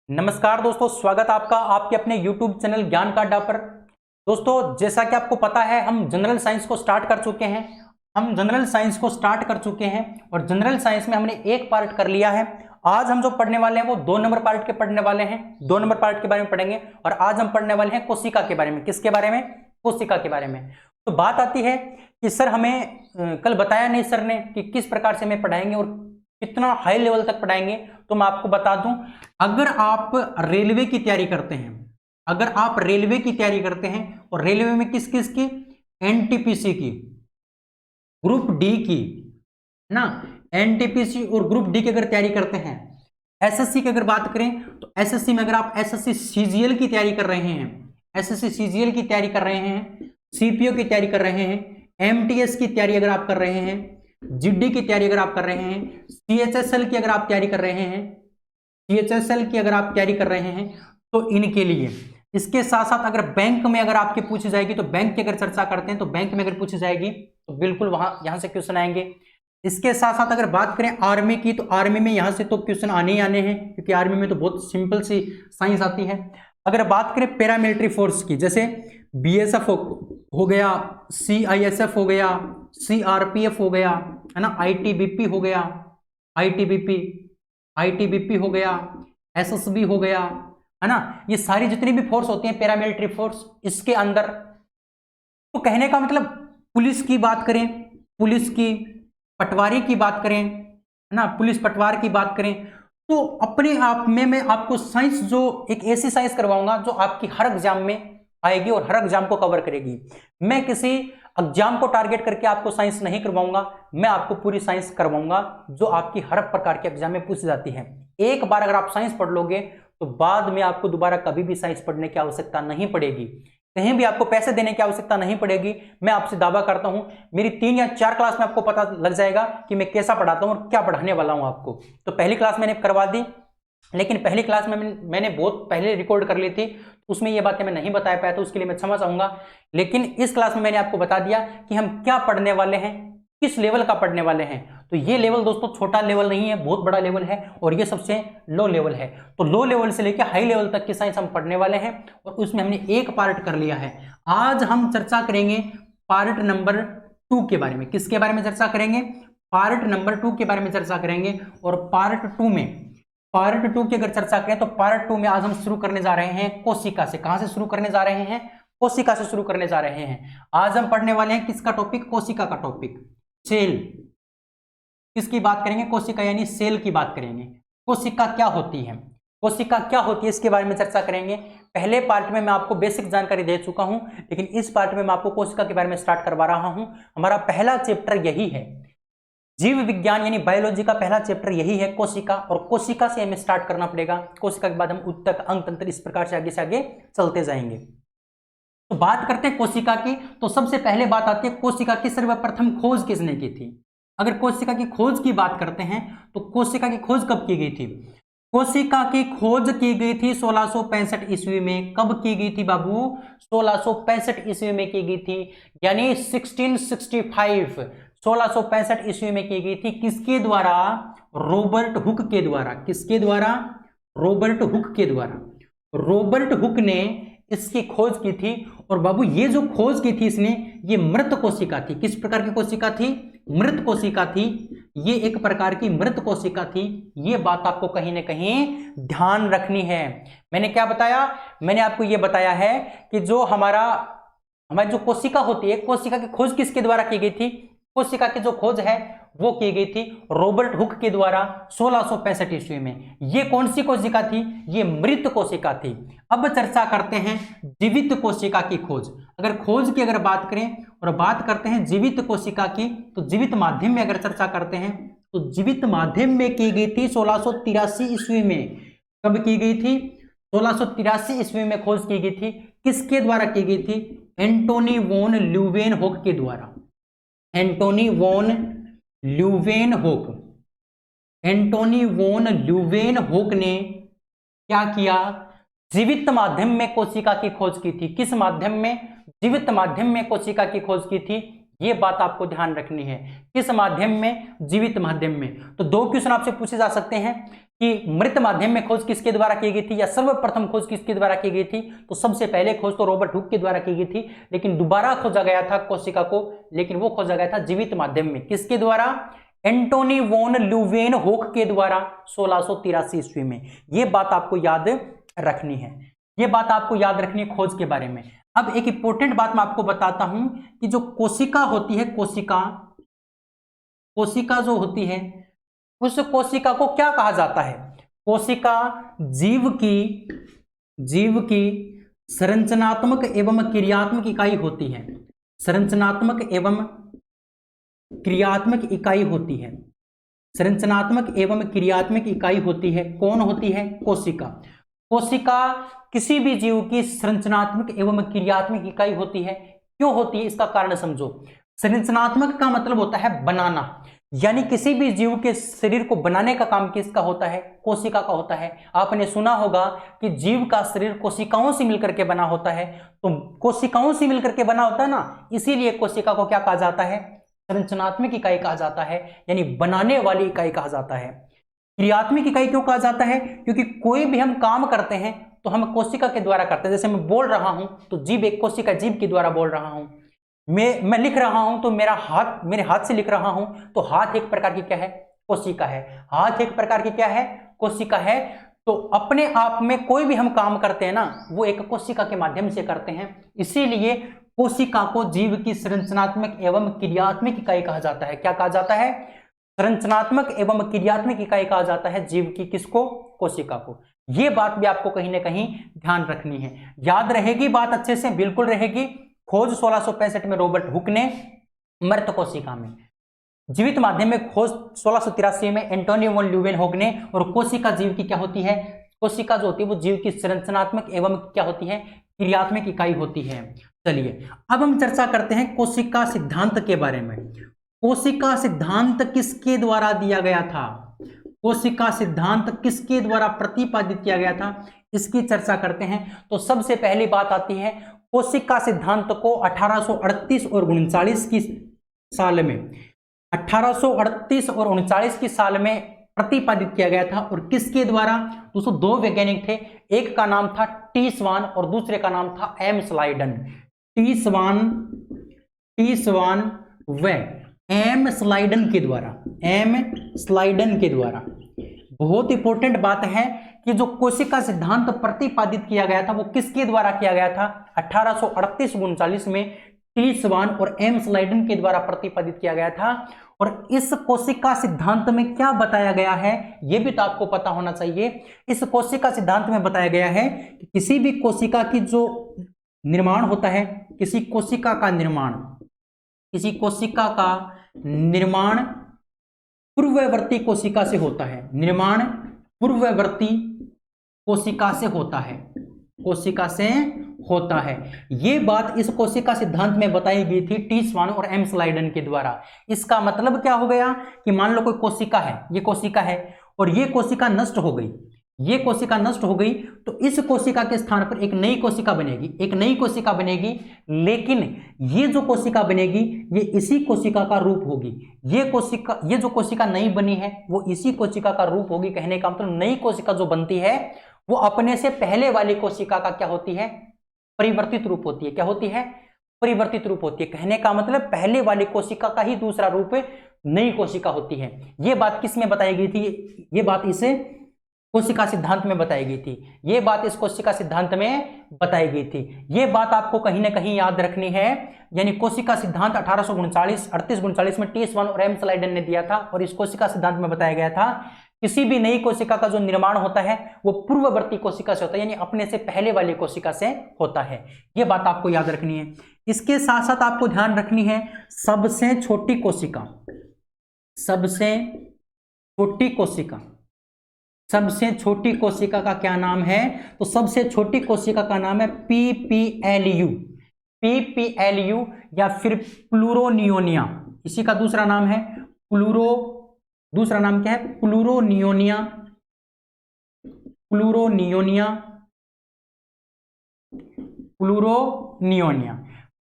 नमस्कार दोस्तों, स्वागत आपका आपके अपने YouTube चैनल ज्ञान का अड्डा पर। दोस्तों, जैसा कि आपको पता है, हम जनरल साइंस को स्टार्ट कर चुके हैं और जनरल साइंस में हमने एक पार्ट कर लिया है। आज हम जो पढ़ने वाले हैं वो 2 नंबर पार्ट के पढ़ने वाले हैं। 2 नंबर पार्ट के बारे में पढ़ेंगे और आज हम पढ़ने वाले हैं कोशिका के बारे में। किसके बारे में? कोशिका के बारे में। तो बात आती है कि सर हमें कल बताया नहीं सर ने कि किस प्रकार से हमें पढ़ाएंगे और कितना हाई लेवल तक पढ़ाएंगे। तो मैं आपको बता दूं, अगर आप रेलवे की तैयारी करते हैं और रेलवे में किस किस की, एनटीपीसी की, ग्रुप डी की ना, एनटीपीसी और ग्रुप डी की अगर तैयारी करते हैं, एसएससी की अगर बात करें तो एसएससी में अगर आप एसएससी सीजीएल की तैयारी कर रहे हैं, सीपीओ की तैयारी कर रहे हैं, एमटीएस की तैयारी अगर आप कर रहे हैं, जीडी की तैयारी अगर आप कर रहे हैं, सीएचएसएल की अगर आप तैयारी कर रहे हैं, तो इनके लिए। इसके साथ साथ अगर बैंक में अगर आपकी पूछी जाएगी, तो बैंक की अगर चर्चा करते हैं तो बैंक में अगर पूछी जाएगी तो बिल्कुल यहां से क्वेश्चन आएंगे। इसके साथ साथ अगर बात करें आर्मी की, तो आर्मी में यहां से तो क्वेश्चन आने ही आने हैं, क्योंकि आर्मी में तो बहुत सिंपल सी साइंस आती है। अगर बात करें पैरामिलिट्री फोर्स की, जैसे बीएसएफ हो गया, सीआईएसएफ हो गया, सीआरपीएफ हो गया, है ना, आईटीबीपी हो गया, एसएसबी हो गया, है ना, ये सारी जितनी भी फोर्स होती हैं पैरामिलिट्री फोर्स, इसके अंदर। तो कहने का मतलब, पुलिस की बात करें, पुलिस की पटवारी की बात करें, है ना, पुलिस पटवार की बात करें, तो अपने आप में मैं आपको साइंस, जो एक ऐसी साइंस करवाऊंगा जो आपकी हर एग्जाम में आएगी और हर एग्जाम को कवर करेगी। मैं किसी एग्जाम को टारगेट करके आपको साइंस नहीं करवाऊंगा, मैं आपको पूरी साइंस करवाऊंगा जो आपकी हर प्रकार के एग्जाम में पूछी जाती है। एक बार अगर आप साइंस पढ़ लोगे तो बाद में आपको दोबारा कभी भी साइंस पढ़ने की आवश्यकता नहीं पड़ेगी, कहीं भी आपको पैसे देने की आवश्यकता नहीं पड़ेगी। मैं आपसे दावा करता हूं, मेरी 3 या 4 क्लास में आपको पता लग जाएगा कि मैं कैसा पढ़ाता हूं और क्या पढ़ाने वाला हूं आपको। तो पहली क्लास मैंने करवा दी, लेकिन पहली क्लास में मैंने बहुत पहले रिकॉर्ड कर ली थी, उसमें ये बातें मैं नहीं बता पाया, तो उसके लिए मैं क्षमा चाहूंगा। लेकिन इस क्लास में मैंने आपको बता दिया कि हम क्या पढ़ने वाले हैं, किस लेवल का पढ़ने वाले हैं। तो ये लेवल दोस्तों छोटा लेवल नहीं है, बहुत बड़ा लेवल है, और ये सबसे लो लेवल है। तो लो लेवल से लेकर हाई लेवल तक की साइंस हम पढ़ने वाले हैं, और उसमें हमने एक पार्ट कर लिया है। आज हम चर्चा करेंगे पार्ट नंबर 2 के बारे में। किसके बारे में चर्चा करेंगे? पार्ट नंबर 2 के बारे में चर्चा करेंगे। और पार्ट 2 की अगर चर्चा करें तो पार्ट 2 में आज हम शुरू करने जा रहे हैं कोशिका से। कहां से शुरू करने जा रहे हैं? कोशिका से शुरू करने जा रहे हैं। आज हम पढ़ने वाले हैं किसका टॉपिक? कोशिका का टॉपिक, सेल। किसकी बात करेंगे? कोशिका यानी सेल की बात करेंगे। कोशिका क्या होती है, इसके बारे में चर्चा करेंगे। पहले पार्ट में मैं आपको बेसिक जानकारी दे चुका हूं, लेकिन इस पार्ट में मैं आपको कोशिका के बारे में स्टार्ट करवा रहा हूं। हमारा पहला चैप्टर यही है, जीव विज्ञान यानी बायोलॉजी का पहला चैप्टर यही है, कोशिका। और कोशिका से हमें स्टार्ट करना पड़ेगा। कोशिका के बाद हम उत्तक, अंग तंत्र, इस प्रकार से आगे चलते जाएंगे। तो बात करते हैं कोशिका की, तो सबसे पहले बात आती है कोशिका की सर्वप्रथम खोज किसने की थी। अगर कोशिका की खोज की बात करते हैं तो कोशिका की खोज कब की गई थी? कोशिका की खोज की गई थी 1665 ईस्वी में। कब की गई थी बाबू? 1665 ईस्वी में की गई थी, यानी 1665 ईस्वी में की गई थी। किसके द्वारा? रॉबर्ट हुक के द्वारा। किसके द्वारा? रॉबर्ट हुक ने इसकी खोज की थी। और बाबू ये जो खोज की थी इसने, ये मृत कोशिका थी। किस प्रकार की कोशिका थी? मृत कोशिका थी। ये एक प्रकार की मृत कोशिका थी। ये बात आपको कहीं ना कहीं ध्यान रखनी है। मैंने क्या बताया? मैंने आपको ये बताया है कि जो हमारी जो कोशिका होती है, कोशिका की खोज किसके द्वारा की गई थी? कोशिका की जो खोज है वो की गई थी रॉबर्ट हुक के द्वारा 1665 ईस्वी में। ये कौन सी कोशिका थी? ये मृत कोशिका थी। अब चर्चा करते हैं जीवित कोशिका की खोज। अगर खोज की अगर बात करें और बात करते हैं जीवित कोशिका की, तो जीवित माध्यम में अगर चर्चा करते हैं तो जीवित माध्यम में की गई थी 1683 ईस्वी में। कब की गई थी? 1683 ईस्वी में खोज की गई थी। किसके द्वारा की गई थी? एंटोनी वॉन ल्यूवेनहोक के द्वारा। एंटोनी वॉन ल्यूवेनहोक ने क्या किया? जीवित माध्यम में कोशिका की खोज की थी। किस माध्यम में? जीवित माध्यम में कोशिका की खोज की थी। ये बात आपको ध्यान रखनी है। किस माध्यम में? जीवित माध्यम में। तो दो क्वेश्चन आपसे पूछे जा सकते हैं कि मृत माध्यम में खोज किसके द्वारा की गई थी या सर्वप्रथम खोज किसके द्वारा की गई थी। तो सबसे पहले खोज तो रॉबर्ट हुक के द्वारा की गई थी, लेकिन दोबारा खोजा गया था कोशिका को, लेकिन वो खोजा गया था जीवित माध्यम में। किसके द्वारा? एंटोनी वॉन ल्यूवेनहोक के द्वारा 1683 ईस्वी में। ये बात आपको याद रखनी है, ये बात आपको याद रखनी है खोज के बारे में। अब एक इंपॉर्टेंट बात मैं आपको बताता हूं कि जो कोशिका होती है, कोशिका जो होती है, उस कोशिका को क्या कहा जाता है? कोशिका जीव की संरचनात्मक एवं क्रियात्मक इकाई होती है। संरचनात्मक एवं क्रियात्मक इकाई होती है। संरचनात्मक एवं क्रियात्मक इकाई होती है। कौन होती है? कोशिका। कोशिका किसी भी जीव की संरचनात्मक एवं क्रियात्मक इकाई होती है। क्यों होती है? इसका कारण समझो। संरचनात्मक का मतलब होता है बनाना, यानी किसी भी जीव के शरीर को बनाने का काम किसका होता है? कोशिका का होता है। आपने सुना होगा कि जीव का शरीर कोशिकाओं से मिलकर के बना होता है। तो कोशिकाओं से मिलकर के बना होता है ना, इसीलिए कोशिका को क्या कहा जाता है? संरचनात्मक इकाई कहा जाता है, यानी बनाने वाली इकाई कहा जाता है। क्रियात्मक इकाई क्यों कहा जाता है? क्योंकि कोई भी हम काम करते हैं तो हम कोशिका के द्वारा करते हैं। जैसे मैं बोल रहा हूं तो जीभ एक कोशिका, जीभ के द्वारा बोल रहा हूं। मैं लिख रहा हूं तो मेरे हाथ से लिख रहा हूं, तो हाथ एक प्रकार की क्या है? कोशिका है। हाथ एक प्रकार की क्या है? कोशिका है। तो अपने आप में कोई भी हम काम करते हैं ना, वो एक कोशिका के माध्यम से करते हैं। इसीलिए कोशिका को जीव की संरचनात्मक एवं क्रियात्मक इकाई कहा जाता है। क्या कहा जाता है? संरचनात्मक एवं क्रियात्मक इकाई कहा जाता है जीव की। किसको? कोशिका को। यह बात भी आपको कहीं ना कहीं ध्यान रखनी है। याद रहेगी बात अच्छे से? बिल्कुल रहेगी। खोज 1665 में रॉबर्ट हुक ने मृत कोशिका में, जीवित माध्यम में खोज 1683 में एंटोनी वॉन ल्यूवेनहोक ने। और कोशिका जीव की क्या होती है? कोशिका जो होती है वो जीव की संरचनात्मक एवं क्या होती है? क्रियात्मक इकाई होती है। चलिए अब हम चर्चा करते हैं कोशिका सिद्धांत के बारे में। कोशिका सिद्धांत किसके द्वारा दिया गया था? कोशिका सिद्धांत किसके द्वारा प्रतिपादित किया गया था? इसकी चर्चा करते हैं। तो सबसे पहली बात आती है, कोशिका सिद्धांत को 1838 और 39 की साल में 1838 और 39 की साल में प्रतिपादित किया गया था। और किसके द्वारा? दोस्तों दो वैज्ञानिक थे, एक का नाम था टी स्वान और दूसरे का नाम था एम स्लाइडन। टी स्वान व एम स्लाइडन के द्वारा। बहुत इंपॉर्टेंट बात है कि जो कोशिका सिद्धांत प्रतिपादित किया गया था वो किसके द्वारा किया गया था? 1838-39 में टी स्वान और एम स्लाइडन के द्वारा प्रतिपादित किया गया था। और इस कोशिका सिद्धांत में क्या बताया गया है, यह भी तो आपको पता होना चाहिए। इस कोशिका सिद्धांत में बताया गया है कि किसी भी कोशिका की जो निर्माण होता है, किसी कोशिका का निर्माण पूर्ववर्ती कोशिका से होता है। निर्माण पूर्ववर्ती कोशिका से होता है। ये बात इस कोशिका सिद्धांत में बताई गई थी टी स्वान और एम स्लाइडन के द्वारा। इसका मतलब क्या हो गया कि मान लो कोई कोशिका है, ये कोशिका है और ये कोशिका नष्ट हो गई, तो इस कोशिका के स्थान पर एक नई कोशिका बनेगी। लेकिन ये जो कोशिका बनेगी ये इसी कोशिका का रूप होगी। ये जो कोशिका नई बनी है वो इसी कोशिका का रूप होगी। कहने का मतलब नई कोशिका जो बनती है वो अपने से पहले वाली कोशिका का क्या होती है? परिवर्तित रूप होती है। क्या होती है? परिवर्तित रूप होती है। कहने का मतलब पहले वाली कोशिका का ही दूसरा रूप नई कोशिका होती है। यह बात किस में बताई गई थी? ये बात इस कोशिका सिद्धांत में बताई गई थी। ये बात इस कोशिका सिद्धांत में बताई गई थी। ये बात आपको कहीं ना कहीं याद रखनी है। यानी कोशिका सिद्धांत 38-39 में टी स्वान और एम स्लाइडन ने दिया था। और इस कोशिका सिद्धांत में बताया गया था किसी भी नई कोशिका का जो निर्माण होता है वो पूर्ववर्ती कोशिका से होता है, यानी अपने से पहले वाली कोशिका से होता है। ये बात आपको याद रखनी है। इसके साथ साथ आपको ध्यान रखनी है सबसे छोटी कोशिका का क्या नाम है? तो सबसे छोटी कोशिका का नाम है पीपीएलयू या फिर प्लूरोनियोनिया। इसी का दूसरा नाम है क्या है? प्लूरोनियोनिया।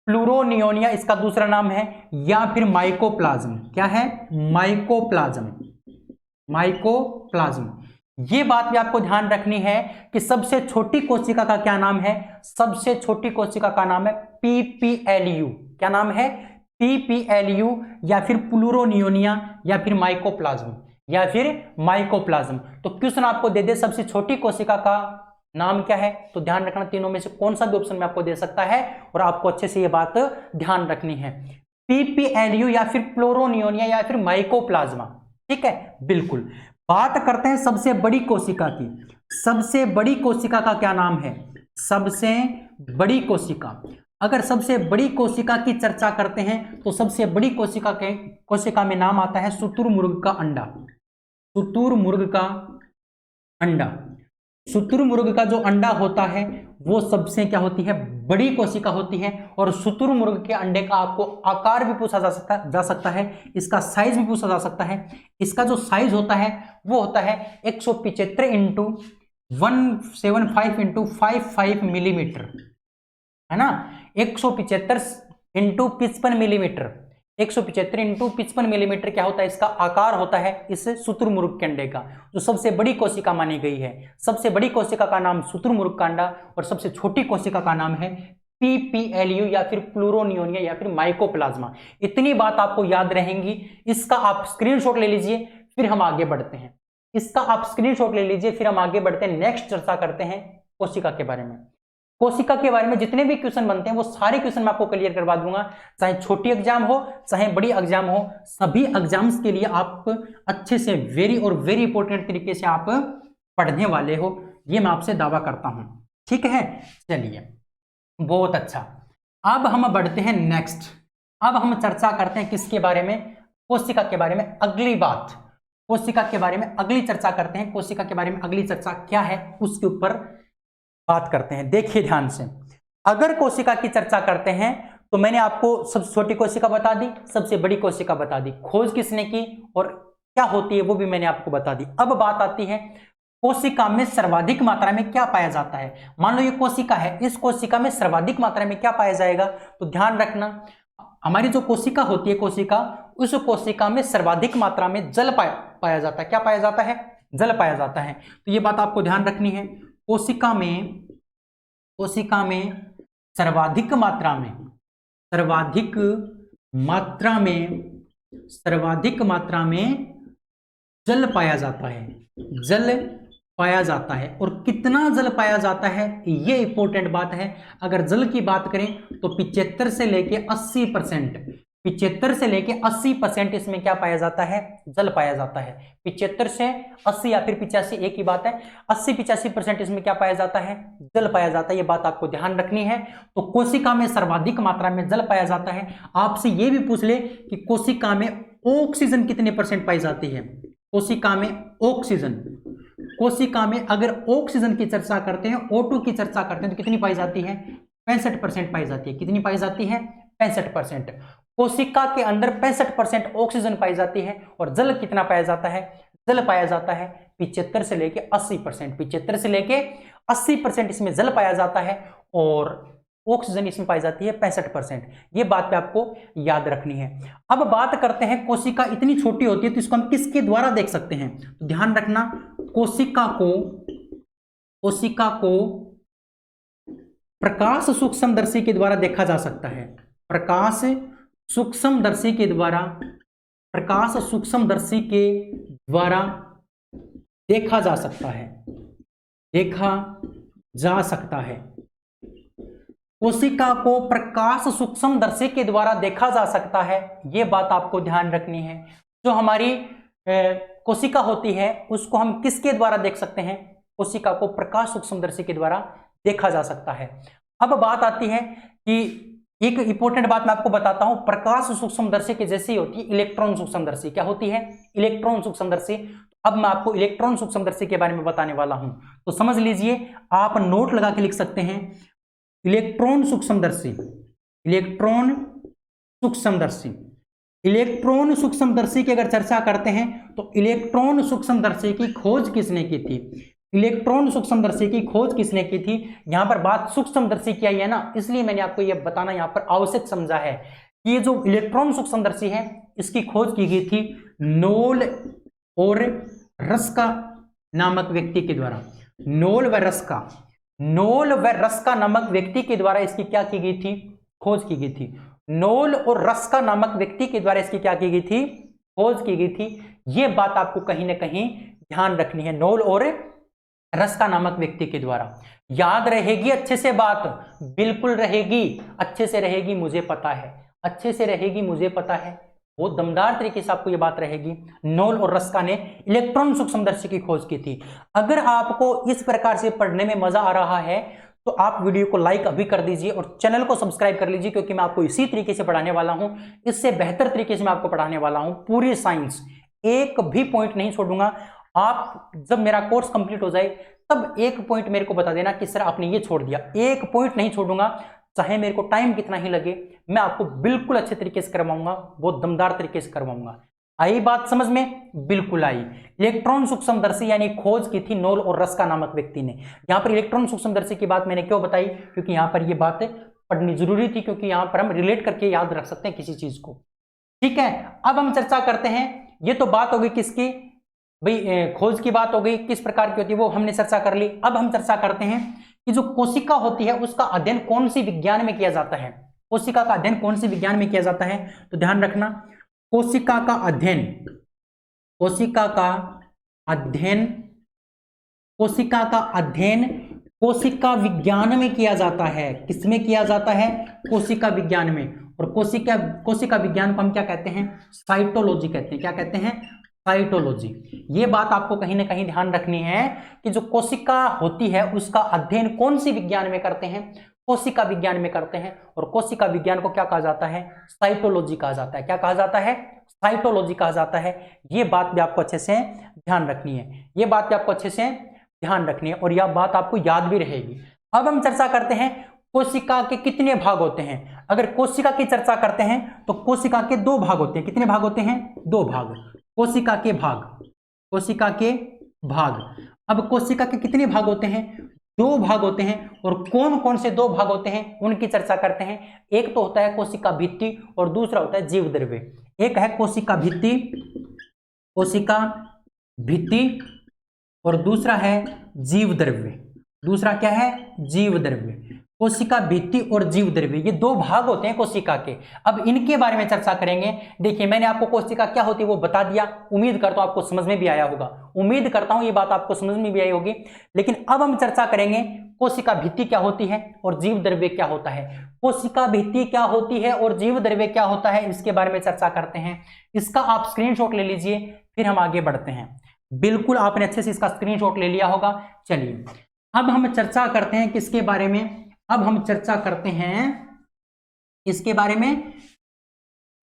प्लूरोनियोनिया इसका दूसरा नाम है, या फिर माइकोप्लाज्म। क्या है? माइकोप्लाज्म। माइकोप्लाज्म। ये बात भी आपको ध्यान रखनी है कि सबसे छोटी कोशिका का क्या नाम है? सबसे छोटी कोशिका का नाम है पीपीएलयू। क्या नाम है? पीपीएलयू, या फिर प्लूरोनियोनिया, या फिर माइकोप्लाज्म, या फिर माइकोप्लाज्म। तो क्वेश्चन आपको दे दे सबसे छोटी कोशिका का नाम क्या है, तो ध्यान रखना तीनों में से कौन सा भी ऑप्शन में आपको दे सकता है, और आपको अच्छे से ये बात ध्यान रखनी है, पीपीएलयू या फिर प्लूरोनियोनिया या फिर माइकोप्लाज्मा। ठीक है, बिल्कुल। बात करते हैं सबसे बड़ी कोशिका की। सबसे बड़ी कोशिका का क्या नाम है? सबसे बड़ी कोशिका, अगर सबसे बड़ी कोशिका की चर्चा करते हैं तो सबसे बड़ी कोशिका में नाम आता है शुतुरमुर्ग का अंडा। शुतुरमुर्ग का अंडा। शुतुरमुर्ग का जो अंडा होता है वो सबसे क्या होती है? बड़ी कोशिका होती है। और शुतुरमुर्ग के अंडे का आपको आकार भी पूछा जा सकता है, इसका साइज भी पूछा जा सकता है। इसका जो साइज होता है वो होता है 175 इंटू 175 इंटू 55 मिलीमीटर, है ना। 175 इंटू 55 मिलीमीटर, 175 इंटू 55 मिलीमीटर क्या होता है? इसका आकार होता है इस शुतुरमुर्ग के अंडे का, जो सबसे बड़ी कोशिका मानी गई है। सबसे बड़ी कोशिका का नाम शुतुरमुर्ग का अंडा, और सबसे छोटी कोशिका का नाम है पीपीएलयू या फिर प्लूरोनियोनिया या फिर माइकोप्लाज्मा। इतनी बात आपको याद रहेंगी। इसका आप स्क्रीनशॉट ले लीजिए, फिर हम आगे बढ़ते हैं। इसका आप स्क्रीनशॉट ले लीजिए, फिर हम आगे बढ़ते हैं। नेक्स्ट चर्चा करते हैं कोशिका के बारे में। कोशिका के बारे में जितने भी क्वेश्चन बनते हैं वो सारे क्वेश्चन मैं आपको क्लियर करवा दूंगा, चाहे छोटी एग्जाम हो चाहे बड़ी एग्जाम हो। सभी एग्जाम्स के लिए आप अच्छे से वेरी इंपॉर्टेंट तरीके से आप पढ़ने वाले हो, ये मैं आपसे दावा करता हूं। ठीक है, चलिए, बहुत अच्छा। अब हम बढ़ते हैं नेक्स्ट। अब हम चर्चा करते हैं किसके बारे में? कोशिका के बारे में। अगली बात, कोशिका के बारे में अगली चर्चा करते हैं। कोशिका के बारे में अगली चर्चा क्या है उसके ऊपर बात करते हैं। देखिए ध्यान से, अगर कोशिका की चर्चा करते हैं तो मैंने आपको सबसे छोटी कोशिका बता दी, सबसे बड़ी कोशिका बता दी, खोज किसने की और क्या होती है वो भी मैंने आपको बता दी। अब बात आती है कोशिका में सर्वाधिक मात्रा में क्या पाया जाता है। मान लो ये कोशिका है, इस कोशिका में सर्वाधिक मात्रा में क्या पाया जाएगा? तो ध्यान रखना, हमारी जो कोशिका होती है, कोशिका, उस कोशिका में सर्वाधिक मात्रा में जल पाया जाता है। क्या पाया जाता है? जल पाया जाता है। तो ये बात आपको ध्यान रखनी है। कोशिका में सर्वाधिक मात्रा में जल पाया जाता है। जल पाया जाता है, और कितना जल पाया जाता है ये इंपॉर्टेंट बात है। अगर जल की बात करें तो 75 से लेके 80%, 75 से लेके 80% इसमें क्या पाया जाता है? जल पाया जाता है। 75 से 80 या फिर 85 एक ही बात है, 80-85% इसमें क्या पाया जाता है? जल पाया जाता है। ये बात आपको ध्यान रखनी है। तो कोशिका में सर्वाधिक मात्रा में जल पाया जाता है। आपसे ये भी पूछ ले कि कोशिका में ऑक्सीजन कितने परसेंट पाई जाती है? कोशिका में ऑक्सीजन, कोशिका में अगर ऑक्सीजन की चर्चा करते हैं, O2 की चर्चा करते हैं, तो कितनी पाई जाती है? 65% पाई जाती है। कितनी पाई जाती है? 65%। कोशिका के अंदर 65% ऑक्सीजन पाई जाती है। और जल कितना पाया जाता है? जल पाया जाता है 75 से लेके 80%। 75 से लेके 80% इसमें जल पाया जाता है, और ऑक्सीजन इसमें पाई जाती है 65%। ये बात पे आपको याद रखनी है। अब बात करते हैं, कोशिका इतनी छोटी होती है तो इसको हम किसके द्वारा देख सकते हैं? तो ध्यान रखना, कोशिका को प्रकाश सूक्ष्मदर्शी के द्वारा देखा जा सकता है। प्रकाश सूक्ष्मदर्शी के द्वारा देखा जा सकता है। कोशिका को प्रकाश सूक्ष्मदर्शी के द्वारा देखा जा सकता है। यह बात आपको ध्यान रखनी है। जो हमारी कोशिका होती है उसको हम किसके द्वारा देख सकते हैं? कोशिका को प्रकाश सूक्ष्मदर्शी के द्वारा देखा जा सकता है। अब बात आती है कि एक इंपॉर्टेंट बात मैं आपको बताता हूं, प्रकाश सूक्ष्मदर्शी के जैसी होती है इलेक्ट्रॉन सूक्ष्मदर्शी। क्या होती है? इलेक्ट्रॉन सूक्ष्मदर्शी। अब मैं आपको इलेक्ट्रॉन सूक्ष्मदर्शी के बारे में बताने वाला हूं, तो समझ लीजिए, आप नोट लगा के लिख सकते हैं। इलेक्ट्रॉन सूक्ष्मदर्शी की अगर चर्चा करते हैं तो इलेक्ट्रॉन सूक्ष्मदर्शी की खोज किसने की थी? इलेक्ट्रॉन सूक्ष्मदर्शी की खोज किसने की थी? यहां पर बात सूक्ष्मदर्शी की आई है ना, इसलिए मैंने आपको यह बताना यहां पर आवश्यक समझा है कि ये जो इलेक्ट्रॉन सूक्ष्मदर्शी है इसकी खोज की गई थी नोल और रस्का नामक व्यक्ति के द्वारा। नोल व रस्का नामक व्यक्ति के द्वारा इसकी क्या की गई थी? खोज की गई थी। नोल और रस्का नामक व्यक्ति के द्वारा इसकी क्या की गई थी? खोज की गई थी। यह बात आपको कहीं ना कहीं ध्यान रखनी है, नोल और रस्का नामक व्यक्ति के द्वारा। याद रहेगी अच्छे से बात? बिल्कुल रहेगी, अच्छे से रहेगी, मुझे पता है, अच्छे से रहेगी, मुझे पता है, बहुत दमदार तरीके से आपको ये बात रहेगी। नोल और रस्का ने इलेक्ट्रॉन सूक्ष्मदर्शी की खोज की थी। अगर आपको इस प्रकार से पढ़ने में मजा आ रहा है तो आप वीडियो को लाइक अभी कर दीजिए और चैनल को सब्सक्राइब कर लीजिए, क्योंकि मैं आपको इसी तरीके से पढ़ाने वाला हूं, इससे बेहतर तरीके से मैं आपको पढ़ाने वाला हूं। पूरी साइंस, एक भी पॉइंट नहीं छोड़ूंगा। आप जब मेरा कोर्स कंप्लीट हो जाए तब एक पॉइंट मेरे को बता देना कि सर आपने ये छोड़ दिया, एक पॉइंट नहीं छोड़ूंगा, चाहे मेरे को टाइम कितना ही लगे, मैं आपको बिल्कुल अच्छे तरीके से करवाऊंगा, बहुत दमदार तरीके से करवाऊंगा। आई बात समझ में? बिल्कुल आई। इलेक्ट्रॉन सूक्ष्मदर्शी यानी खोज की थी नोल और रस्का नामक व्यक्ति ने। यहां पर इलेक्ट्रॉन सूक्ष्मदर्शी की बात मैंने क्यों बताई? क्योंकि यहां पर यह बात पढ़नी जरूरी थी, क्योंकि यहां पर हम रिलेट करके याद रख सकते हैं किसी चीज को। ठीक है, अब हम चर्चा करते हैं। ये तो बात हो गई किसकी भाई? खोज की बात हो गई, किस प्रकार की होती है वो हमने चर्चा कर ली। अब हम चर्चा करते हैं कि जो कोशिका होती है उसका अध्ययन कौन सी विज्ञान में किया जाता है। कोशिका का अध्ययन कौन सी विज्ञान में किया जाता है? तो ध्यान रखना, कोशिका का अध्ययन कोशिका विज्ञान में किया जाता है। किसमें किया जाता है? कोशिका विज्ञान में। और कोशिका विज्ञान को हम क्या कहते हैं? साइटोलॉजी कहते हैं। क्या कहते हैं? साइटोलॉजी। ये बात आपको कहीं ना कहीं ध्यान रखनी है कि जो कोशिका होती है उसका अध्ययन कौन सी विज्ञान में करते हैं? कोशिका विज्ञान में करते हैं। और कोशिका विज्ञान को क्या कहा जाता है? साइटोलॉजी कहा जाता है। क्या कहा जाता है? साइटोलॉजी कहा जाता है। ये बात भी आपको अच्छे से ध्यान रखनी है, ये बात भी आपको अच्छे से ध्यान रखनी है और यह बात आपको याद भी रहेगी। अब हम चर्चा करते हैं कोशिका के कितने भाग होते हैं। अगर कोशिका की चर्चा करते हैं तो कोशिका के दो भाग होते हैं। कितने भाग होते हैं? दो भाग। कोशिका के भाग। अब कोशिका के कितने भाग होते हैं? दो भाग होते हैं। और कौन कौन से दो भाग होते हैं उनकी चर्चा करते हैं। एक तो होता है कोशिका भित्ति और दूसरा होता है जीव द्रव्य। एक है कोशिका भित्ति और दूसरा है जीव द्रव्य। दूसरा क्या है? जीव द्रव्य। कोशिका भित्ति और जीव द्रव्य, ये दो भाग होते हैं कोशिका के। अब इनके बारे में चर्चा करेंगे। देखिए, मैंने आपको कोशिका क्या होती है वो बता दिया, उम्मीद करता हूं आपको समझ में भी आया होगा, उम्मीद करता हूं ये बात आपको समझ में भी आई होगी। लेकिन अब हम चर्चा करेंगे कोशिका भित्ति क्या होती है और जीव द्रव्य क्या होता है। कोशिका भित्ति क्या होती है और जीव द्रव्य क्या होता है, इसके बारे में चर्चा करते हैं। इसका आप स्क्रीनशॉट ले लीजिए, फिर हम आगे बढ़ते हैं। बिल्कुल आपने अच्छे से इसका स्क्रीनशॉट ले लिया होगा। चलिए अब हम चर्चा करते हैं किसके बारे में? अब हम चर्चा करते हैं इसके बारे में,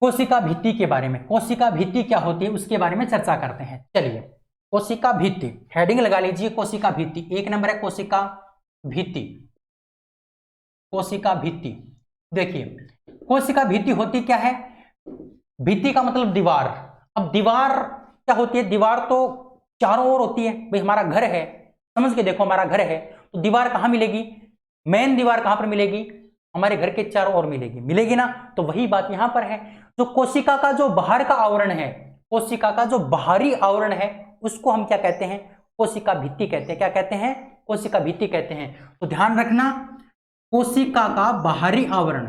कोशिका भित्ति के बारे में। कोशिका भित्ति क्या होती है उसके बारे में चर्चा करते हैं। चलिए, कोशिका भित्ति, हेडिंग लगा लीजिए, कोशिका भित्ति। एक नंबर है कोशिका भित्ति। कोशिका भित्ति, देखिए कोशिका भित्ति होती क्या है? भित्ति का मतलब दीवार। अब दीवार क्या होती है? दीवार तो चारों ओर होती है। भाई हमारा घर है, समझ के देखो, हमारा घर है तो दीवार कहां मिलेगी? मेन दीवार कहां पर मिलेगी? हमारे घर के चारों ओर मिलेगी ना। तो वही बात यहां पर है। जो कोशिका का जो बाहर का आवरण है, कोशिका का जो बाहरी आवरण है उसको हम क्या कहते हैं? कोशिका भित्ति कहते हैं। क्या कहते हैं? कोशिका भित्ति कहते हैं। तो ध्यान रखना, कोशिका का बाहरी आवरण,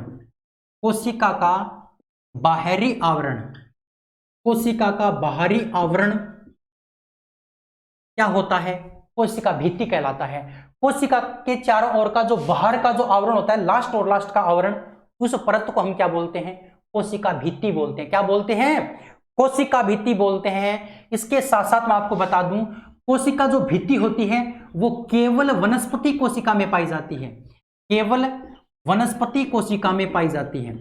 कोशिका का बाहरी आवरण, कोशिका का बाहरी आवरण क्या होता है? कोशिका भित्ति कहलाता है। कोशिका के चारों ओर का जो बाहर का जो आवरण होता है, लास्ट और लास्ट का आवरण, उस परत को हम क्या बोलते हैं? कोशिका भित्ति बोलते हैं। क्या बोलते हैं? कोशिका भित्ति बोलते हैं। इसके साथ साथ मैं आपको बता दूं, कोशिका जो भित्ति होती है वो केवल वनस्पति कोशिका में पाई जाती है। केवल वनस्पति कोशिका में पाई जाती है।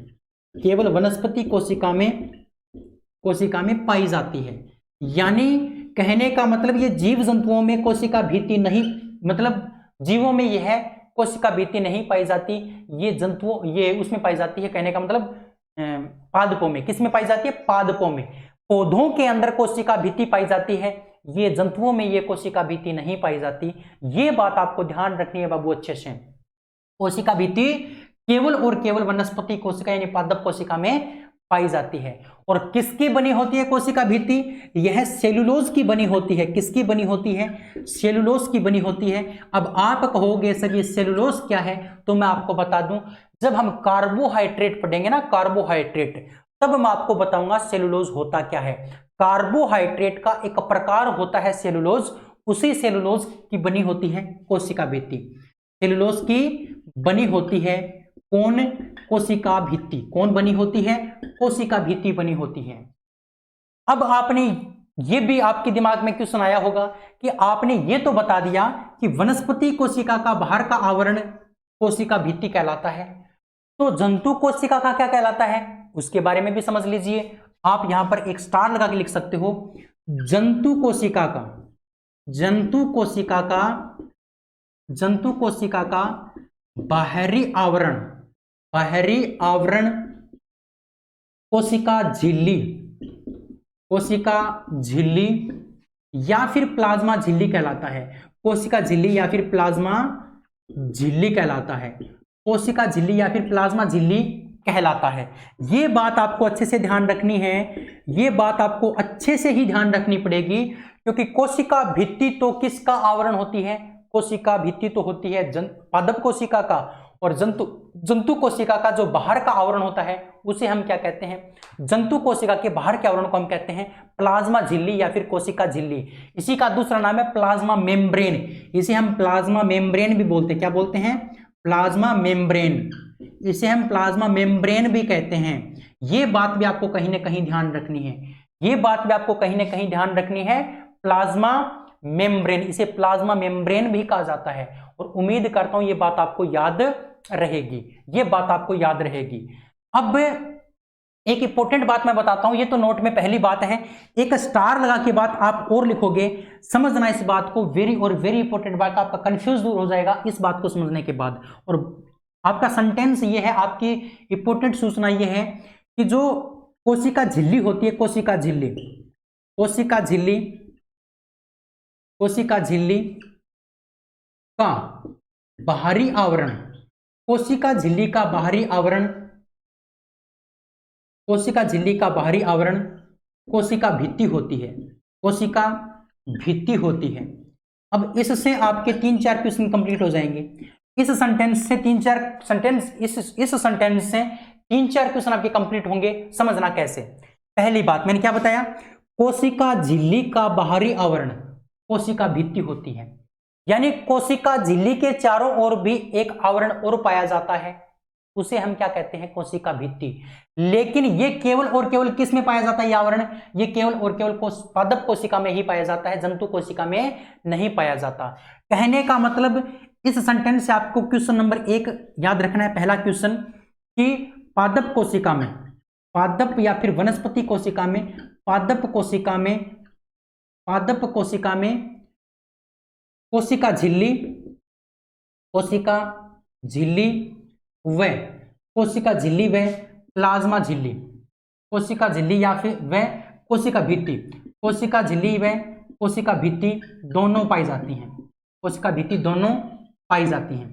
केवल वनस्पति कोशिका में पाई जाती है। यानी कहने का मतलब ये जीव जंतुओं में कोशिका भित्ति नहीं, मतलब जीवों में यह है कोशिका भित्ति नहीं पाई जाती, ये जंतुओं ये उसमें पाई जाती है। कहने का मतलब पादपों में। किस में पाई जाती है? पादपों में। पौधों के अंदर कोशिका भित्ति पाई जाती है, ये जंतुओं में ये कोशिका भित्ति नहीं पाई जाती। ये बात आपको ध्यान रखनी है बाबू अच्छे से। कोशिका भित्ति केवल और केवल वनस्पति कोशिका यानी पादप कोशिका में पाई जाती है। और किसकी बनी होती है कोशिका भित्ति? यह सेलुलोज की बनी होती है। किसकी बनी होती है? सेलुलोज की बनी होती है। अब आप कहोगे सर ये सेलुलोज क्या है, तो मैं आपको बता दूं, जब हम कार्बोहाइड्रेट पढ़ेंगे ना, कार्बोहाइड्रेट, तब मैं आपको बताऊंगा सेलुलोज होता क्या है। कार्बोहाइड्रेट का एक प्रकार होता है सेलुलोज, उसी सेलुलोज की बनी होती है कोशिका भित्ति। सेलुलोज की बनी होती है कौन? कोशिका भित्ति। कौन बनी होती है? कोशिका भित्ति बनी होती है। अब आपने ये भी आपके दिमाग में क्यों सुनाया होगा कि आपने ये तो बता दिया कि वनस्पति कोशिका का बाहर का आवरण कोशिका भित्ति कहलाता है, तो जंतु कोशिका का क्या कहलाता है उसके बारे में भी समझ लीजिए। आप यहां पर एक स्टार लगा के लिख सकते हो, जंतु कोशिका का, जंतु कोशिका का, जंतु कोशिका का बाहरी आवरण, बाहरी आवरण कोशिका झिल्ली, कोशिका झिल्ली या फिर प्लाज्मा झिल्ली कहलाता है। कोशिका झिल्ली या फिर प्लाज्मा झिल्ली कहलाता है। कोशिका झिल्ली या फिर प्लाज्मा झिल्ली कहलाता है। ये बात आपको अच्छे से ध्यान रखनी है, ये बात आपको अच्छे से ही ध्यान रखनी पड़ेगी, क्योंकि कोशिका भित्ति तो किसका आवरण होती है? कोशिका भित्ति तो होती है पादप कोशिका का, और जंतु कोशिका का जो बाहर का आवरण होता है उसे हम क्या कहते हैं? जंतु कोशिका के बाहर के आवरण को हम कहते हैं प्लाज्मा झिल्ली या फिर कोशिका झिल्ली। इसी का दूसरा नाम है प्लाज्मा मेम्ब्रेन। इसे हम प्लाज्मा मेम्ब्रेन भी बोलते हैं। क्या बोलते हैं? Plasma membrane. इसे हम प्लाज्मा मेम्ब्रेन भी कहते हैं। ये बात भी आपको कहीं ना कहीं ध्यान रखनी है, ये बात भी आपको कहीं ना कहीं ध्यान रखनी है। प्लाज्मा मेम्ब्रेन, इसे प्लाज्मा मेम्ब्रेन भी कहा जाता है, और उम्मीद करता हूं ये बात आपको याद रहेगी, ये बात आपको याद रहेगी। अब एक इंपॉर्टेंट बात मैं बताता हूं, ये तो नोट में पहली बात है, एक स्टार लगा के बात आप और लिखोगे, समझना इस बात को, वेरी और वेरी इंपॉर्टेंट बात, आपका कंफ्यूज दूर हो जाएगा इस बात को समझने के बाद। और आपका सेंटेंस ये है, आपकी इंपॉर्टेंट सूचना ये है कि जो कोशिका झिल्ली होती है, कोशिका झिल्ली, कोशिका झिल्ली, कोशिका झिल्ली का बाहरी आवरण, कोशिका झिल्ली का बाहरी आवरण, कोशिका झिल्ली का बाहरी आवरण कोशिका भित्ति होती है, कोशिका भित्ति होती है। अब इससे आपके 3-4 क्वेश्चन कंप्लीट हो जाएंगे। इस सेंटेंस से 3-4 सेंटेंस, इस सेंटेंस से 3-4 क्वेश्चन आपके कंप्लीट होंगे। समझना कैसे? पहली बात मैंने क्या बताया? कोशिका झिल्ली का बाहरी आवरण कोशिका भित्ति होती है, यानी कोशिका झिल्ली के चारों ओर भी एक आवरण और पाया जाता है, उसे हम क्या कहते हैं? कोशिका भित्ति। लेकिन ये केवल और केवल किस में पाया जाता है? ये आवरण ये केवल और केवल पादप कोशिका में ही पाया जाता है, जंतु कोशिका में नहीं पाया जाता। कहने का मतलब इस सेंटेंस से आपको क्वेश्चन नंबर 1 याद रखना है। पहला क्वेश्चन कि पादप कोशिका में, पादप या फिर वनस्पति कोशिका में, पादप कोशिका में, पादप कोशिका में कोशिका झिल्ली, कोशिका झिल्ली व कोशिका झिल्ली व प्लाज्मा झिल्ली, कोशिका झिल्ली या फिर व कोशिका भित्ति, कोशिका झिल्ली व कोशिका भित्ति दोनों पाई जाती हैं। कोशिका भित्ति दोनों पाई जाती हैं,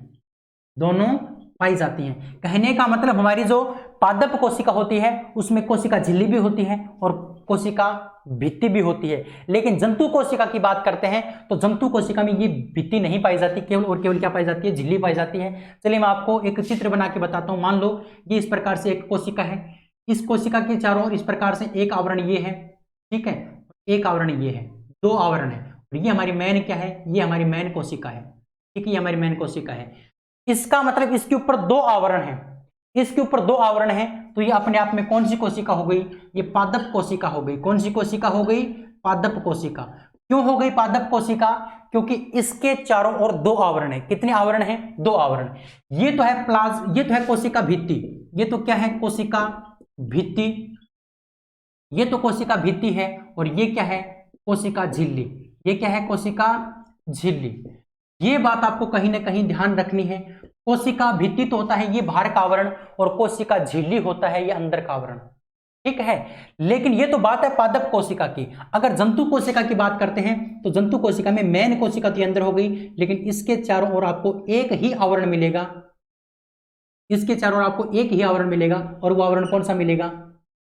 दोनों पाई जाती हैं। कहने का मतलब हमारी जो पादप कोशिका होती है उसमें कोशिका झिल्ली भी होती है और कोशिका भित्ति भी होती है। लेकिन जंतु कोशिका की बात करते हैं तो जंतु कोशिका में ये भित्ति नहीं पाई जाती, केवल और केवल क्या पाई जाती है? झिल्ली पाई जाती है। चलिए मैं आपको एक चित्र बना के बताता हूं। मान लो ये इस प्रकार से एक कोशिका है, इस कोशिका के चारों ओर इस प्रकार से एक आवरण ये है, ठीक है, एक आवरण ये है, 2 आवरण है, और ये हमारी मेन क्या है? ये हमारी मेन कोशिका है, ठीक है, ये हमारी मेन कोशिका है। इसका मतलब इसके ऊपर 2 आवरण है, इसके ऊपर 2 आवरण है, तो ये अपने आप में कौन सी कोशिका हो गई? ये पादप कोशिका हो गई। कौन सी कोशिका हो गई? पादप कोशिका। क्यों हो गई पादप कोशिका? क्योंकि इसके चारों ओर 2 आवरण है। कितने आवरण है? 2 आवरण। ये तो है ये तो है कोशिका भित्ति, ये तो क्या है? कोशिका भित्ति, ये तो कोशिका भित्ति है, और ये क्या है? कोशिका झिल्ली। ये क्या है? कोशिका झिल्ली। ये बात आपको कहीं ना कहीं ध्यान रखनी है। कोशिका भित्ति तो होता है ये बाहर का आवरण, और कोशिका झिल्ली होता है ये अंदर का आवरण। ठीक है। लेकिन ये तो बात है पादप कोशिका की। अगर जंतु कोशिका की बात करते हैं तो जंतु कोशिका में मेन कोशिका तो अंदर हो गई, लेकिन इसके चारों ओर आपको एक ही आवरण मिलेगा, इसके चारों ओर आपको एक ही आवरण मिलेगा, और वो आवरण कौन सा मिलेगा?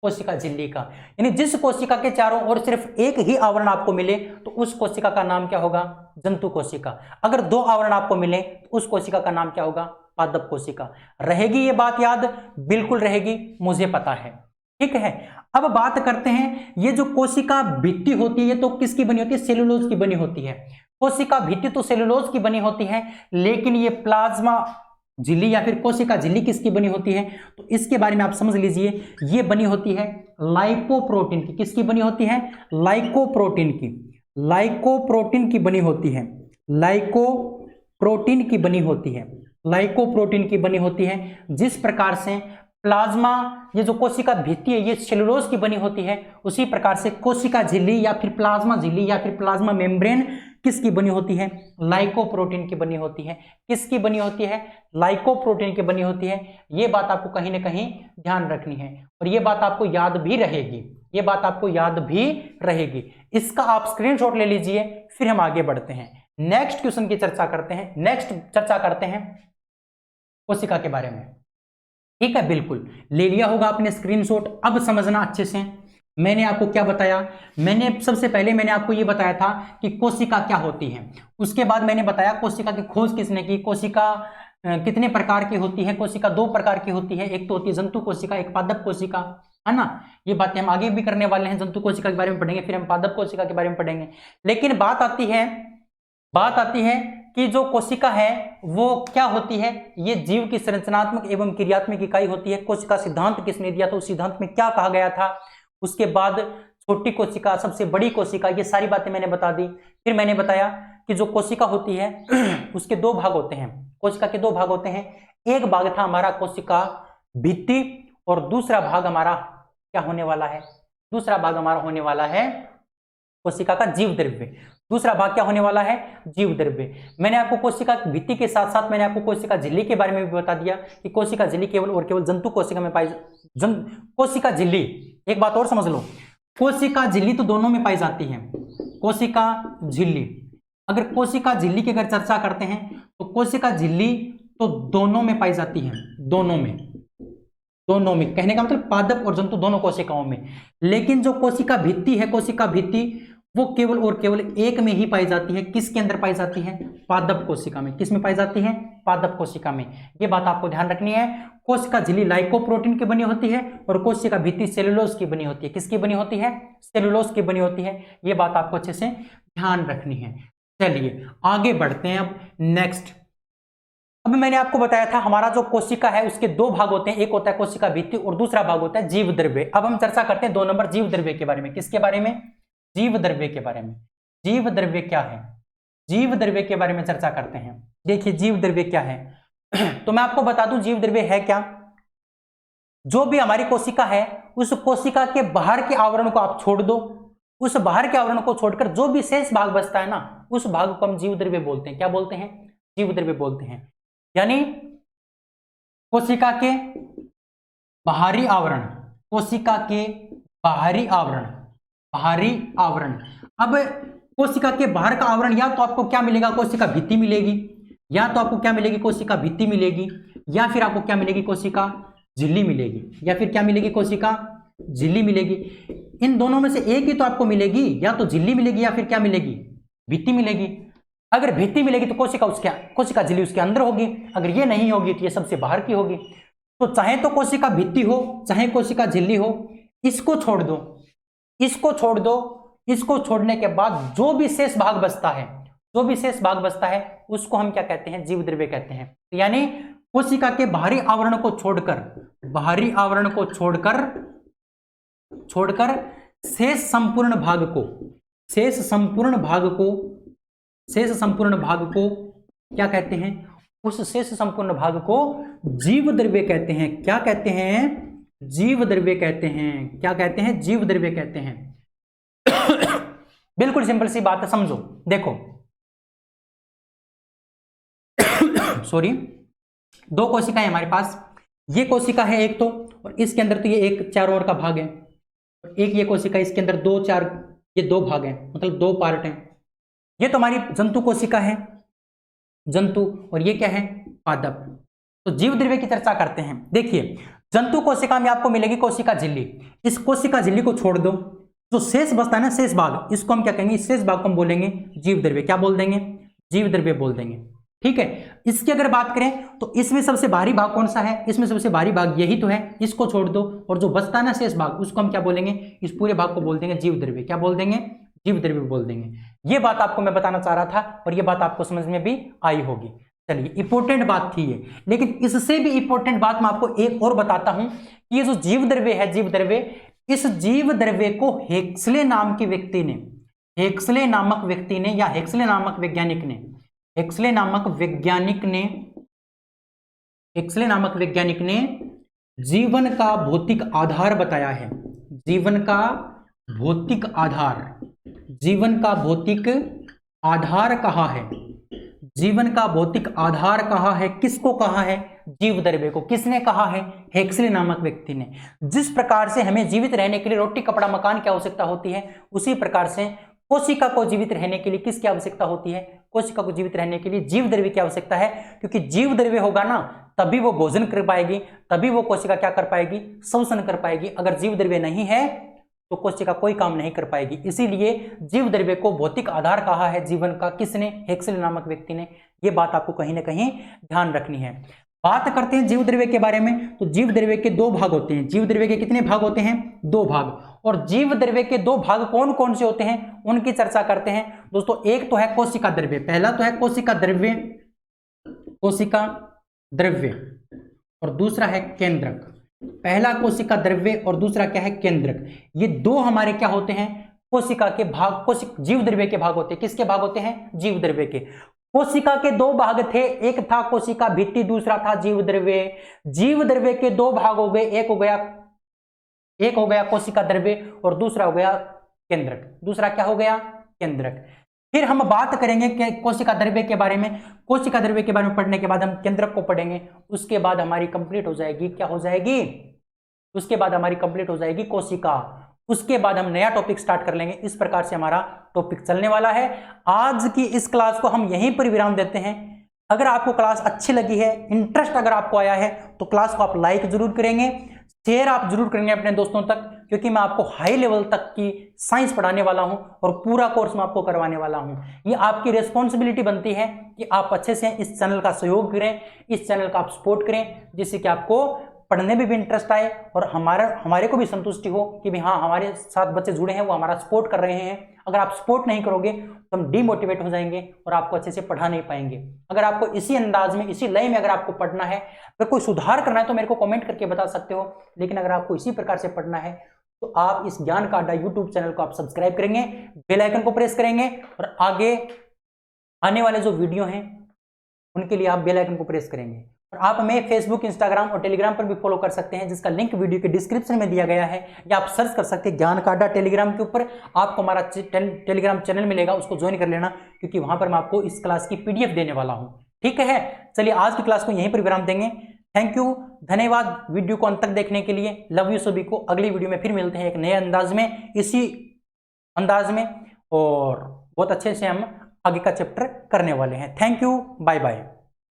कोशिका झिल्ली का। यानी जिस कोशिका के चारों ओर सिर्फ एक ही आवरण आपको मिले तो उस कोशिका का नाम क्या होगा? जंतु कोशिका। अगर दो आवरण आपको मिले तो उस कोशिका का नाम क्या होगा? पादप कोशिका। रहेगी ये बात याद? बिल्कुल रहेगी, मुझे पता है। ठीक है। अब बात करते हैं, ये जो कोशिका भित्ति होती है ये तो किसकी बनी होती है? सेलुलोज की बनी होती है। कोशिका भित्ति तो सेलुलोज की बनी होती है, लेकिन ये प्लाज्मा झिल्ली या फिर कोशिका झिल्ली किसकी बनी होती है? तो इसके बारे में आप समझ लीजिए, ये बनी होती है लाइकोप्रोटीन की। किसकी बनी होती है? लाइकोप्रोटीन की। लाइकोप्रोटीन की बनी होती है। लाइकोप्रोटीन की बनी होती है। लाइकोप्रोटीन की बनी होती है। जिस प्रकार से प्लाज्मा, ये जो कोशिका भित्ति है ये सेलुलोज की बनी होती है, उसी प्रकार से कोशिका झिल्ली या फिर प्लाज्मा झिल्ली या फिर प्लाज्मा मेम्ब्रेन किसकी बनी होती है? लाइकोप्रोटीन की बनी होती है। किसकी बनी होती है? लाइकोप्रोटीन की बनी होती है। ये बात आपको कहीं ना कहीं ध्यान रखनी है, और ये बात आपको याद भी रहेगी। ये बात आपको याद भी रहेगी। इसका आप स्क्रीनशॉट ले लीजिए, फिर हम आगे बढ़ते हैं, नेक्स्ट क्वेश्चन की चर्चा करते हैं। नेक्स्ट चर्चा करते हैं कोशिका के बारे में। ठीक है, बिल्कुल ले लिया होगा आपने स्क्रीनशॉट। अब समझना अच्छे से, मैंने आपको क्या बताया? मैंने सबसे पहले मैंने आपको ये बताया था कि कोशिका क्या होती है। उसके बाद मैंने बताया कोशिका की खोज किसने की, कोशिका कितने प्रकार की होती है। कोशिका दो प्रकार की होती है, एक तो होती है जंतु कोशिका, एक पादप कोशिका, है ना। ये बातें हम आगे भी करने वाले हैं, जंतु कोशिका के बारे में पढ़ेंगे, फिर हम पादप कोशिका के बारे में पढ़ेंगे। लेकिन बात आती है कि जो कोशिका है वो क्या होती है? ये जीव की संरचनात्मक एवं क्रियात्मक इकाई होती है। कोशिका सिद्धांत किसने दिया था? उस सिद्धांत में क्या कहा गया था? उसके बाद छोटी कोशिका, सबसे बड़ी कोशिका, ये सारी बातें मैंने बता दी। फिर मैंने बताया कि जो कोशिका होती है उसके दो भाग होते हैं। कोशिका के दो भाग होते हैं। एक भाग था हमारा कोशिका भित्ति, और दूसरा भाग हमारा क्या होने वाला है? दूसरा भाग हमारा होने वाला है कोशिका का जीव द्रव्य। दूसरा भाग क्या होने वाला है? जीव द्रव्य। मैंने आपको कोशिका भित्ति के साथ साथ मैंने आपको कोशिका झिल्ली के बारे में भी बता दिया कि कोशिका झिल्ली केवल और केवल जंतु कोशिका में पाई। कोशिका झिल्ली, एक बात और समझ लो, कोशिका झिल्ली तो दोनों में पाई जाती है। कोशिका झिल्ली, अगर कोशिका झिल्ली की अगर चर्चा करते हैं तो कोशिका झिल्ली तो दोनों में पाई जाती है। दोनों में कहने का मतलब पादप और जंतु दोनों कोशिकाओं में। लेकिन जो कोशिका भित्ति है, कोशिका भित्ति वो केवल और केवल एक में ही पाई जाती है। किसके अंदर पाई जाती है? पादप कोशिका में। किस में पाई जाती है? पादप कोशिका में। ये बात आपको ध्यान रखनी है। कोशिका झिल्ली लाइकोप्रोटीन की बनी होती है और कोशिका भित्ति सेलुलोज की बनी होती है। किसकी बनी होती है? सेलुलोज की बनी होती है। ये बात आपको अच्छे से ध्यान रखनी है। चलिए आगे बढ़ते हैं। अब नेक्स्ट, अब मैंने आपको बताया था हमारा जो कोशिका है उसके दो भाग होते हैं, एक होता है कोशिका भित्ति और दूसरा भाग होता है जीव द्रव्य। अब हम चर्चा करते हैं 2 नंबर जीव द्रव्य के बारे में। किसके बारे में? जीव द्रव्य के बारे में। जीव द्रव्य क्या है? जीव द्रव्य के बारे में चर्चा करते हैं। देखिए जीव द्रव्य क्या है तो मैं आपको बता दूं जीव द्रव्य है क्या। जो भी हमारी कोशिका है उस कोशिका के बाहर के आवरण को आप छोड़ दो, उस बाहर के आवरण को छोड़कर जो भी शेष भाग बचता है ना, उस भाग को हम जीव द्रव्य बोलते हैं। क्या बोलते हैं? जीव द्रव्य बोलते हैं। यानी कोशिका के बाहरी आवरण, कोशिका के बाहरी आवरण। अब कोशिका के बाहर का आवरण या तो आपको क्या मिलेगा? कोशिका भित्ति मिलेगी, या तो आपको क्या मिलेगी? कोशिका भित्ति मिलेगी, या फिर आपको क्या मिलेगी? कोशिका झिल्ली मिलेगी, या फिर क्या मिलेगी? कोशिका झिल्ली मिलेगी। इन दोनों में से एक ही तो आपको मिलेगी, या तो झिल्ली मिलेगी या फिर क्या मिलेगी? भित्ति मिलेगी। अगर भित्ति मिलेगी तो कोशिका झिल्ली उसके अंदर होगी, अगर ये नहीं होगी तो ये सबसे बाहर की होगी। तो चाहे तो कोशिका भित्ति हो चाहे कोशिका झिल्ली हो, इसको छोड़ दो, इसको छोड़ दो। इसको छोड़ने के बाद जो भी शेष भाग बचता है उसको हम क्या कहते हैं? जीव द्रव्य कहते हैं। यानी कोशिका के बाहरी आवरण को छोड़कर शेष संपूर्ण भाग को क्या कहते हैं? उस शेष संपूर्ण भाग को जीव द्रव्य कहते हैं। क्या कहते हैं? जीव द्रव्य कहते हैं। क्या कहते हैं? जीव द्रव्य कहते हैं। बिल्कुल सिंपल सी बात है, समझो। देखो सॉरी, दो कोशिकाएं हमारे पास, ये कोशिका है एक तो, और इसके अंदर तो ये एक चारों ओर का भाग है, एक ये कोशिका, इसके अंदर दो चार ये दो भाग हैं, मतलब दो पार्ट हैं। ये तो हमारी जंतु कोशिका है, जंतु, और ये क्या है, पादप। तो जीव द्रव्य की चर्चा करते हैं। देखिए जंतु कोशिका में आपको मिलेगी कोशिका झिल्ली। इस कोशिका झिल्ली को छोड़ दो, जो शेष बचता है ना, शेष भाग, इसको हम क्या कहेंगे, इस शेष भाग को हम बोलेंगे जीव द्रव्य। क्या बोल देंगे, जीव द्रव्य बोल देंगे। ठीक है, इसकी अगर बात करें तो इसमें सबसे भारी भाग कौन सा है, इसमें सबसे भारी भाग यही तो है, इसको छोड़ दो, और जो बचता है ना शेष भाग, उसको हम क्या बोलेंगे, इस पूरे भाग को बोल देंगे जीव द्रव्य। क्या बोल देंगे, जीव द्रव्य बोल देंगे। ये बात आपको मैं बताना चाह रहा था, और ये बात आपको समझ में भी आई होगी। चलिए, इंपॉर्टेंट बात थी ये, लेकिन इससे भी इंपॉर्टेंट बात मैं आपको एक और बताता हूं कि ये जो जीव द्रव्य है, जीव द्रव्य, इस जीव द्रव्य को हेक्सले नाम के व्यक्ति ने, हेक्सले नामक व्यक्ति ने, या हेक्सले नामक वैज्ञानिक ने, हेक्सले नामक वैज्ञानिक ने, हेक्सले नामक वैज्ञानिक ने जीवन का भौतिक आधार बताया है। जीवन का भौतिक आधार, जीवन का भौतिक आधार कहा है, जीवन का भौतिक आधार कहा है, किसको कहा है, जीव द्रव्य को। किसने कहा है, हेक्सले नामक व्यक्ति ने। जिस प्रकार से हमें जीवित रहने के लिए रोटी कपड़ा मकान की आवश्यकता होती है, उसी प्रकार से कोशिका को जीवित रहने के लिए किसकी आवश्यकता होती है, कोशिका को जीवित रहने के लिए जीव द्रव्य की आवश्यकता है। क्योंकि जीव द्रव्य होगा ना, तभी वो भोजन कर पाएगी, तभी वो कोशिका क्या कर पाएगी, श्वसन कर पाएगी। अगर जीव द्रव्य नहीं है तो कोशिका कोई काम नहीं कर पाएगी। इसीलिए जीव द्रव्य को भौतिक आधार कहा है जीवन का, किसने, हेक्सले नामक व्यक्ति ने। यह बात आपको कहीं ना कहीं ध्यान रखनी है। बात करते हैं जीव द्रव्य के बारे में, तो जीव द्रव्य के दो भाग होते हैं। जीव द्रव्य के कितने भाग होते हैं, दो भाग। और जीव द्रव्य के दो भाग कौन कौन से होते हैं, उनकी चर्चा करते हैं दोस्तों। एक तो है कोशिका द्रव्य, पहला तो है कोशिका द्रव्य, कोशिका द्रव्य, और दूसरा है केंद्रक। पहला कोशिका द्रव्य और दूसरा क्या है, केंद्रक। ये दो हमारे क्या होते हैं, कोशिका के भाग, जीव द्रव्य के भाग होते हैं। किसके भाग होते हैं, जीव द्रव्य के। कोशिका के दो भाग थे, एक था कोशिका भित्ति, दूसरा था जीव द्रव्य। जीव द्रव्य के दो भाग हो गए, एक हो गया कोशिका द्रव्य और दूसरा हो गया केंद्रक। दूसरा क्या हो गया, केंद्रक। फिर हम बात करेंगे कोशिका द्रव्य के बारे में। कोशिका द्रव्य के बारे में पढ़ने के बाद हम केंद्रक को पढ़ेंगे। उसके बाद हमारी कंप्लीट हो जाएगी, क्या हो जाएगी, उसके बाद हमारी कंप्लीट हो जाएगी कोशिका। उसके बाद हम नया टॉपिक स्टार्ट कर लेंगे। इस प्रकार से हमारा टॉपिक चलने वाला है। आज की इस क्लास को हम यहीं पर विराम देते हैं। अगर आपको क्लास अच्छी लगी है, इंटरेस्ट अगर आपको आया है, तो क्लास को आप लाइक जरूर करेंगे, शेयर आप जरूर करेंगे अपने दोस्तों तक, क्योंकि मैं आपको हाई लेवल तक की साइंस पढ़ाने वाला हूं और पूरा कोर्स मैं आपको करवाने वाला हूं। ये आपकी रिस्पॉन्सिबिलिटी बनती है कि आप अच्छे से इस चैनल का सहयोग करें, इस चैनल का आप सपोर्ट करें, जिससे कि आपको पढ़ने में भी इंटरेस्ट आए और हमारे को भी संतुष्टि हो कि भाई हाँ, हमारे साथ बच्चे जुड़े हैं, वो हमारा सपोर्ट कर रहे हैं। अगर आप सपोर्ट नहीं करोगे तो हम डिमोटिवेट हो जाएंगे और आपको अच्छे से पढ़ा नहीं पाएंगे। अगर आपको इसी अंदाज में, इसी लय में अगर आपको पढ़ना है, अगर कोई सुधार करना है तो मेरे को कमेंट करके बता सकते हो। लेकिन अगर आपको इसी प्रकार से पढ़ना है तो आप इस ज्ञान का अड्डा यूट्यूब चैनल को आप सब्सक्राइब करेंगे, बेल आइकन को प्रेस करेंगे, और आगे आने वाले जो वीडियो हैं उनके लिए आप बेल आइकन को प्रेस करेंगे। और आप हमें फेसबुक, इंस्टाग्राम और टेलीग्राम पर भी फॉलो कर सकते हैं, जिसका लिंक वीडियो के डिस्क्रिप्शन में दिया गया है, या आप सर्च कर सकते हैं ज्ञान का अड्डा टेलीग्राम के ऊपर। आपको हमारा टेलीग्राम चैनल मिलेगा, उसको ज्वाइन कर लेना, क्योंकि वहां पर मैं आपको इस क्लास की PDF देने वाला हूं। ठीक है, चलिए आज की क्लास को यहीं पर विराम देंगे। थैंक यू, धन्यवाद वीडियो को अंत तक देखने के लिए। लव यू सभी को। अगली वीडियो में फिर मिलते हैं एक नए अंदाज में, इसी अंदाज में, और बहुत अच्छे से हम आगे का चैप्टर करने वाले हैं। Thank you, bye bye.